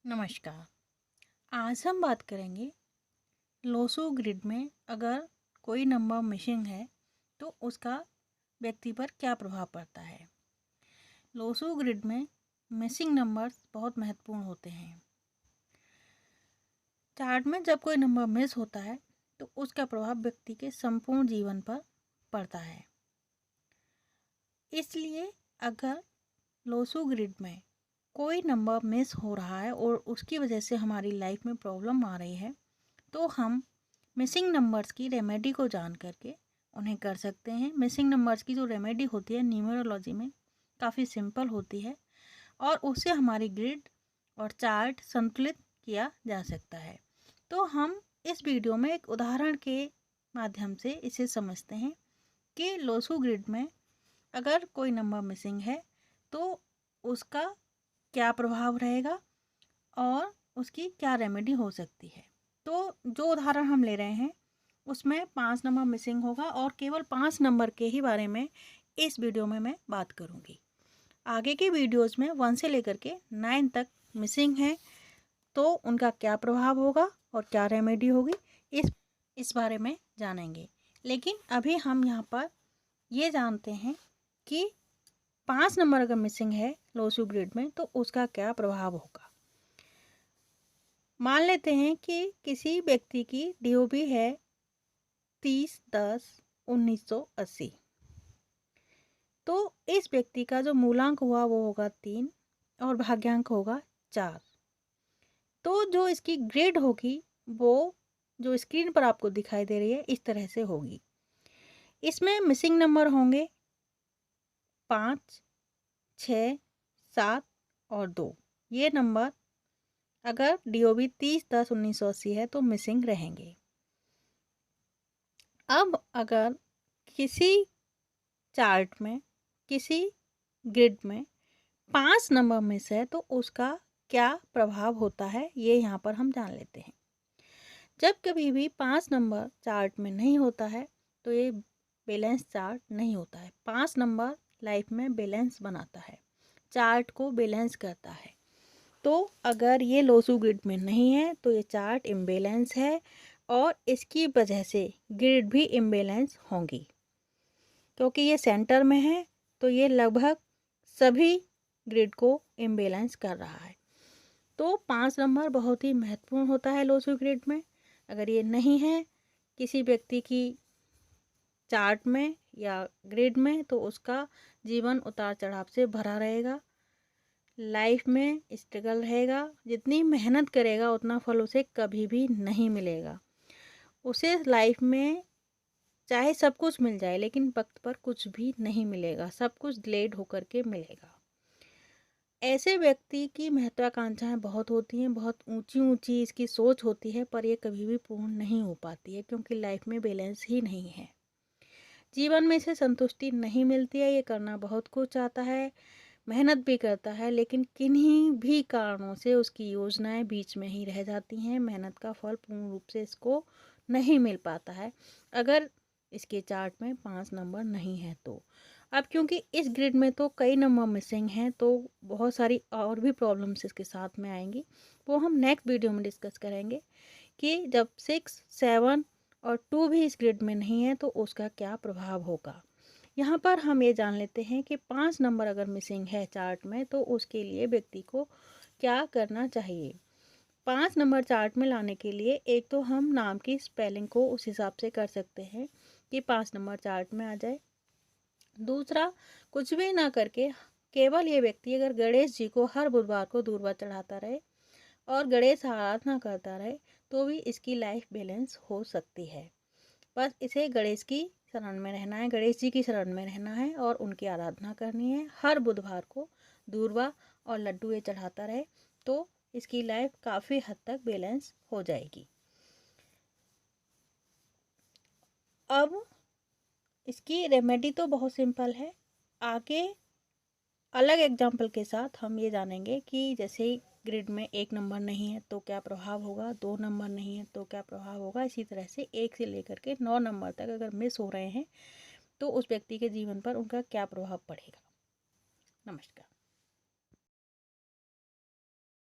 नमस्कार। आज हम बात करेंगे लोसो ग्रिड में अगर कोई नंबर मिसिंग है तो उसका व्यक्ति पर क्या प्रभाव पड़ता है। लोसो ग्रिड में मिसिंग नंबर्स बहुत महत्वपूर्ण होते हैं। चार्ट में जब कोई नंबर मिस होता है तो उसका प्रभाव व्यक्ति के संपूर्ण जीवन पर पड़ता है। इसलिए अगर लोसो ग्रिड में कोई नंबर मिस हो रहा है और उसकी वजह से हमारी लाइफ में प्रॉब्लम आ रही है तो हम मिसिंग नंबर्स की रेमेडी को जान करके उन्हें कर सकते हैं। मिसिंग नंबर्स की जो रेमेडी होती है न्यूमरोलॉजी में काफ़ी सिंपल होती है और उससे हमारी ग्रिड और चार्ट संतुलित किया जा सकता है। तो हम इस वीडियो में एक उदाहरण के माध्यम से इसे समझते हैं कि लोसो ग्रिड में अगर कोई नंबर मिसिंग है तो उसका क्या प्रभाव रहेगा और उसकी क्या रेमेडी हो सकती है। तो जो उदाहरण हम ले रहे हैं उसमें 5 नंबर मिसिंग होगा और केवल 5 नंबर के ही बारे में इस वीडियो में मैं बात करूंगी। आगे के वीडियोस में 1 से लेकर के 9 तक मिसिंग है तो उनका क्या प्रभाव होगा और क्या रेमेडी होगी इस बारे में जानेंगे। लेकिन अभी हम यहाँ पर ये जानते हैं कि 5 नंबर अगर मिसिंग है लोसो ग्रिड में तो उसका क्या प्रभाव होगा। मान लेते हैं कि किसी व्यक्ति की DOB है 30/10/1980 तो इस व्यक्ति का जो मूलांक हुआ वो होगा 3 और भाग्यांक होगा 4। तो जो इसकी ग्रेड होगी वो जो स्क्रीन पर आपको दिखाई दे रही है इस तरह से होगी। इसमें मिसिंग नंबर होंगे 5, 6, 7 और 2। ये नंबर अगर DOB 30/10/1980 है तो मिसिंग रहेंगे। अब अगर किसी चार्ट में किसी ग्रिड में 5 नंबर मिस है तो उसका क्या प्रभाव होता है ये यहाँ पर हम जान लेते हैं। जब कभी भी 5 नंबर चार्ट में नहीं होता है तो ये बैलेंस चार्ट नहीं होता है। 5 नंबर लाइफ में बैलेंस बनाता है, चार्ट को बैलेंस करता है। तो अगर ये लोसो ग्रिड में नहीं है तो ये चार्ट इम्बैलेंस है और इसकी वजह से ग्रिड भी इम्बैलेंस होंगी। क्योंकि ये सेंटर में है तो ये लगभग सभी ग्रिड को इम्बैलेंस कर रहा है। तो 5 नंबर बहुत ही महत्वपूर्ण होता है लोसो ग्रिड में। अगर ये नहीं है किसी व्यक्ति की चार्ट में या ग्रिड में तो उसका जीवन उतार चढ़ाव से भरा रहेगा, लाइफ में स्ट्रगल रहेगा। जितनी मेहनत करेगा उतना फल उसे कभी भी नहीं मिलेगा। उसे लाइफ में चाहे सब कुछ मिल जाए लेकिन वक्त पर कुछ भी नहीं मिलेगा, सब कुछ डिलेड होकर के मिलेगा। ऐसे व्यक्ति की महत्वाकांक्षाएं बहुत होती हैं, बहुत ऊंची ऊंची इसकी सोच होती है, पर ये कभी भी पूर्ण नहीं हो पाती है क्योंकि लाइफ में बैलेंस ही नहीं है। जीवन में इसे संतुष्टि नहीं मिलती है, ये करना बहुत कुछ चाहता है, मेहनत भी करता है, लेकिन किन्हीं भी कारणों से उसकी योजनाएं बीच में ही रह जाती हैं। मेहनत का फल पूर्ण रूप से इसको नहीं मिल पाता है अगर इसके चार्ट में 5 नंबर नहीं है तो। अब क्योंकि इस ग्रिड में तो कई नंबर मिसिंग हैं तो बहुत सारी और भी प्रॉब्लम्स इसके साथ में आएंगी, वो हम नेक्स्ट वीडियो में डिस्कस करेंगे कि जब 6, 7 और 2 भी इस ग्रिड में नहीं है तो उसका क्या प्रभाव होगा। यहाँ पर हम ये जान लेते हैं कि 5 नंबर अगर मिसिंग है चार्ट में तो उसके लिए व्यक्ति को क्या करना चाहिए। 5 नंबर चार्ट में लाने के लिए एक तो हम नाम की स्पेलिंग को उस हिसाब से कर सकते हैं कि 5 नंबर चार्ट में आ जाए। दूसरा, कुछ भी ना करके केवल ये व्यक्ति अगर गणेश जी को हर बुधवार को दूर्वा चढ़ाता रहे और गणेश आराधना करता रहे तो भी इसकी लाइफ बैलेंस हो सकती है। बस इसे गणेश की शरण में रहना है, गणेश जी की शरण में रहना है और उनकी आराधना करनी है। हर बुधवार को दूर्वा और लड्डू ये चढ़ाता रहे तो इसकी लाइफ काफ़ी हद तक बैलेंस हो जाएगी। अब इसकी रेमेडी तो बहुत सिंपल है। आगे अलग एग्जाम्पल के साथ हम ये जानेंगे कि जैसे ग्रिड में 1 नंबर नहीं है तो क्या प्रभाव होगा, 2 नंबर नहीं है तो क्या प्रभाव होगा। इसी तरह से 1 से लेकर के 9 नंबर तक अगर मिस हो रहे हैं तो उस व्यक्ति के जीवन पर उनका क्या प्रभाव पड़ेगा। नमस्कार।